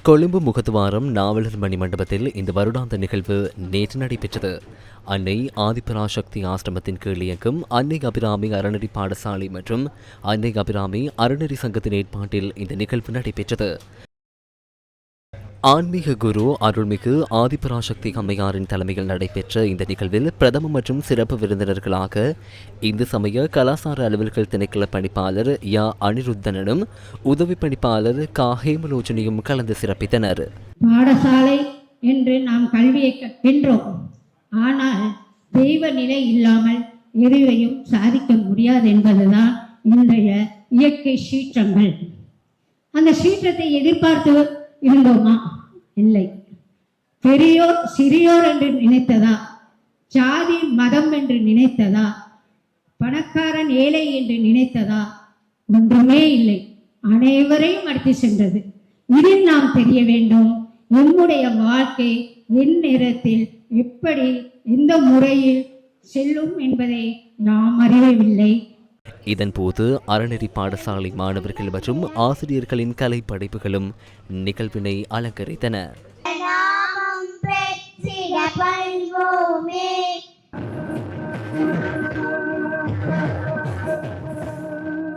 கொழும்பு முகத்துவாரம் நாவலர் மணி மண்டபத்தில் இந்த வருடாந்த நிகழ்வு நேற்று நடைபெற்றது. அன்னை ஆதிபராசக்தி ஆசிரமத்தின் கீழ் இயங்கும் அன்னை அபிராமி அறநெறி பாடசாலை மற்றும் அன்னை அபிராமி அறநெறி சங்கத்தின் ஏற்பாட்டில் இந்த நிகழ்வு நடைபெற்றது. ஆன்மீக குரு அருள்மிகு ஆதிபராசக்தி அம்மையாரின் தலைமையில் நடைபெற்ற இந்த நிகழ்வில் பிரதம மற்றும் சிறப்பு விருந்தினர்களாக இந்து சமய கலாசார அலுவல்கள் திணைக்கள பணிப்பாளர் யா அனிருத்தனும் உதவி பணிப்பாளர் கா ஹேமலோச்சனியும் கலந்து சிறப்பித்தனர். பாடசாலை என்று நாம் கல்வியை கற்கின்றோம். ஆனால் தெய்வ நிலை இல்லாமல் எதுவையும் சாதிக்க முடியாது என்பதுதான் இன்றைய இயற்கை சீற்றங்கள். அந்த சீற்றத்தை எதிர்பார்த்து இருந்தோமா? இல்லை. பெரியோர் சிறியோர் என்று நினைத்ததா? ஜாதி மதம் என்று நினைத்ததா? பணக்காரன் ஏழை என்று நினைத்ததா? ஒன்றுமே இல்லை. அனைவரையும் அடித்து சென்றது. இதில் நாம் தெரிய வேண்டும், நம்முடைய வாழ்க்கை என் நேரத்தில் எப்படி எந்த முறையில் செல்லும் என்பதை நாம் அறியவில்லை. இதன்போது அறநெறி பாடசாலை மாணவர்கள் மற்றும் ஆசிரியர்களின் கலை படைப்புகளும் நிகழ்வினை அலங்கரித்தன.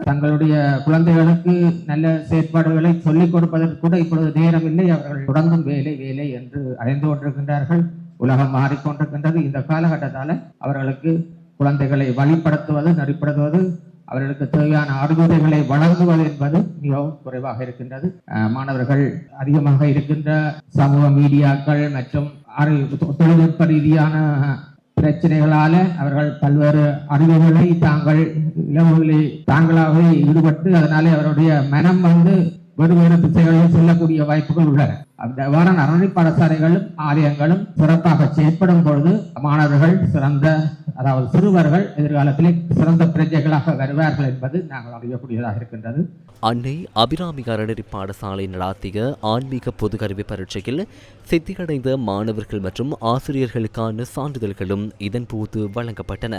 தங்களுடைய குழந்தைகளுக்கு நல்ல செயற்பாடுகளை சொல்லிக் கொடுப்பதற்கு கூட இப்பொழுது நேரமில்லை. அவர்கள் தொடர்ந்தும் வேலை வேலை என்று அடைந்து கொண்டிருக்கின்றார்கள். உலகம் மாறிக்கொண்டிருக்கின்றது. இந்த காலகட்டத்தால் அவர்களுக்கு குழந்தைகளை வழிப்படுத்துவது, நெறிப்படுத்துவது, அவர்களுக்கு தேவையான அறிவுரைகளை வழங்குவது என்பது மிகவும் குறைவாக இருக்கின்றது. மாணவர்கள் அதிகமாக இருக்கின்ற சமூக மீடியாக்கள் மற்றும் தொழில்நுட்ப ரீதியான பிரச்சனைகளால அவர்கள் பல்வேறு அறிவுகளை தாங்களாகவே ஈடுபட்டு அதனாலே அவருடைய மனம் வேறு திசைகளில் செல்லக்கூடிய வாய்ப்புகள் உள்ளன. அவ்வாறான அறநெறி பாடசாலைகளும் ஆலயங்களும் சிறப்பாக செயற்படும் பொழுது மாணவர்கள் சிறுவர்கள் எதிர்காலத்திலே சிறந்த பிரஜைகளாக வருவார்கள் என்பது நாங்கள் அறியக்கூடியதாக இருக்கின்றது. அன்னை அபிராமி அறநெறி பாடசாலை நடாத்திய ஆன்மீக பொது கல்வி பரீட்சையில் சித்தியடைந்த மாணவர்கள் மற்றும் ஆசிரியர்களுக்கான சான்றிதழ்களும் இதன்போது வழங்கப்பட்டன.